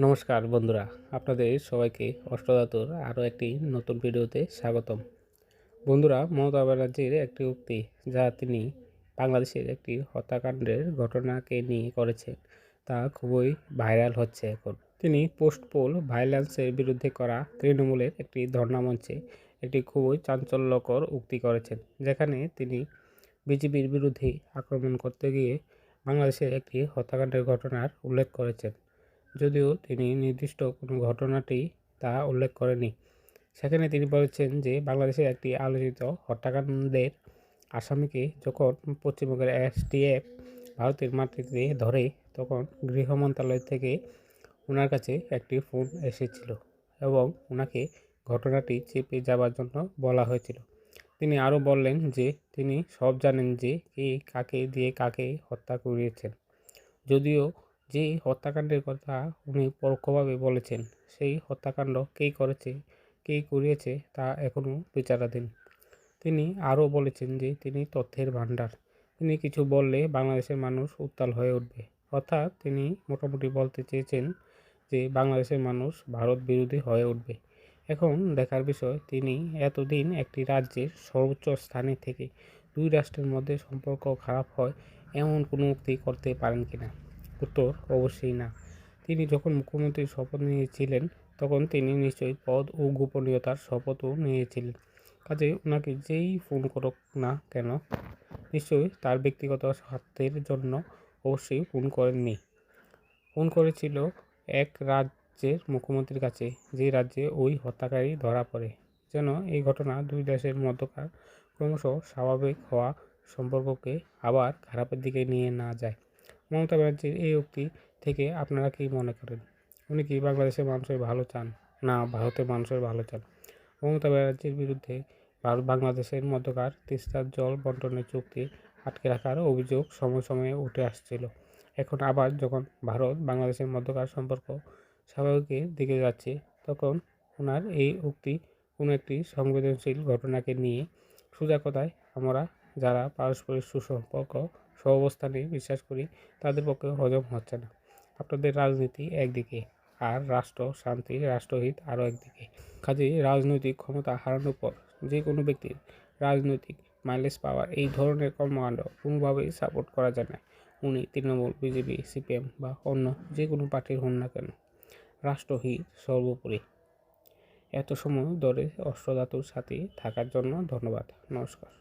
নমস্কার বন্ধুরা, আপনাদের সবাইকে অষ্টধাতুর আরও একটি নতুন ভিডিওতে স্বাগতম। বন্ধুরা, মমতা ব্যানার্জির একটি উক্তি যা তিনি বাংলাদেশের একটি হত্যাকাণ্ডের ঘটনাকে নিয়ে করেছেন তা খুবই ভাইরাল হচ্ছে এখন। তিনি পোস্ট পোল ভায়োলেন্সের বিরুদ্ধে করা তৃণমূলের একটি ধর্ণা মঞ্চে একটি খুবই চাঞ্চল্যকর উক্তি করেছেন, যেখানে তিনি বিজেপির বিরুদ্ধে আক্রমণ করতে গিয়ে বাংলাদেশের একটি হত্যাকাণ্ডের ঘটনার উল্লেখ করেছেন। যদিও তিনি নির্দিষ্ট কোনো ঘটনাটি তা উল্লেখ করেনি। সেখানে তিনি বলেছেন যে বাংলাদেশের একটি আলোচিত হত্যাকাণ্ডের আসামিকে যখন পশ্চিমবঙ্গের এসটিএফ ভারতের মাটিতে ধরে, তখন গৃহ মন্ত্রণালয় থেকে ওনার কাছে একটি ফোন এসেছিল এবং ওনাকে ঘটনাটি চেপে যাওয়ার জন্য বলা হয়েছিল। তিনি আরও বললেন যে তিনি সব জানেন যে কে কাকে দিয়ে কাকে হত্যা করিয়েছেন। যদিও যে হত্যাকাণ্ডের কথা উনি পরোক্ষভাবে বলেছেন, সেই হত্যাকাণ্ড কে করেছে, কে করিয়েছে তা এখনও বিচারাধীন। তিনি আরও বলেছেন যে তিনি তথ্যের ভাণ্ডার। তিনি কিছু বললে বাংলাদেশের মানুষ উত্তাল হয়ে উঠবে। অর্থাৎ তিনি মোটামুটি বলতে চেয়েছেন যে বাংলাদেশের মানুষ ভারত বিরোধী হয়ে উঠবে। এখন দেখার বিষয়, তিনি এতদিন একটি রাজ্যের সর্বোচ্চ স্থানে থেকে দুই রাষ্ট্রের মধ্যে সম্পর্ক খারাপ হয় এমন কোনো উক্তি করতে পারেন কিনা। উত্তর অবশ্যই না। তিনি যখন মুখ্যমন্ত্রীর শপথ নিয়েছিলেন, তখন তিনি নিশ্চয়ই পদ ও গোপনীয়তার শপথও নিয়েছিলেন। কাজেই ওনাকে যেই ফোন করুক না কেন, নিশ্চয়ই তার ব্যক্তিগত স্বার্থের জন্য অবশ্যই ফোন করেননি। ফোন করেছিল এক রাজ্যের মুখ্যমন্ত্রীর কাছে, যে রাজ্যে ওই হত্যাকারী ধরা পড়ে, যেন এই ঘটনা দুই দেশের মধ্যকার ক্রমশ স্বাভাবিক হওয়া সম্পর্ককে আবার খারাপের দিকে নিয়ে না যায়। মমতা ব্যানার্জির এই উক্তি থেকে আপনারা কি মনে করেন? উনি কি বাংলাদেশের মানুষের ভালো চান, না ভারতের মানুষের ভালো চান? মমতা ব্যানার্জির বিরুদ্ধে বাংলাদেশের মধ্যকার তিস্তার জল বন্টনের চুক্তি আটকে রাখার অভিযোগ সময়ে সময়ে উঠে আসছিল। এখন আবার যখন ভারত বাংলাদেশের মধ্যকার সম্পর্ক স্বাভাবিকের দিকে যাচ্ছে, তখন ওনার এই উক্তি কোনো একটি সংবেদনশীল ঘটনাকে নিয়ে, সোজা কথায় আমরা যারা পারস্পরিক সুসম্পর্ক সহাবস্থানে বিশ্বাস করি, তাদের পক্ষে হজম হচ্ছে না। আপনাদের রাজনীতি একদিকে, আর রাষ্ট্র শান্তি রাষ্ট্রহিত আরও একদিকে। কাজেই রাজনৈতিক ক্ষমতা হারানোর পর যে কোনো ব্যক্তির রাজনৈতিক মাইলেজ পাওয়ার এই ধরনের কর্মকাণ্ড কোনোভাবেই সাপোর্ট করা যায় না। উনি তৃণমূল, বিজেপি, সিপিএম বা অন্য যে কোনো পার্টির হন না কেন, রাষ্ট্রহিত সর্বোপরি। এত সময় ধরে অষ্টধাতুর সাথে থাকার জন্য ধন্যবাদ। নমস্কার।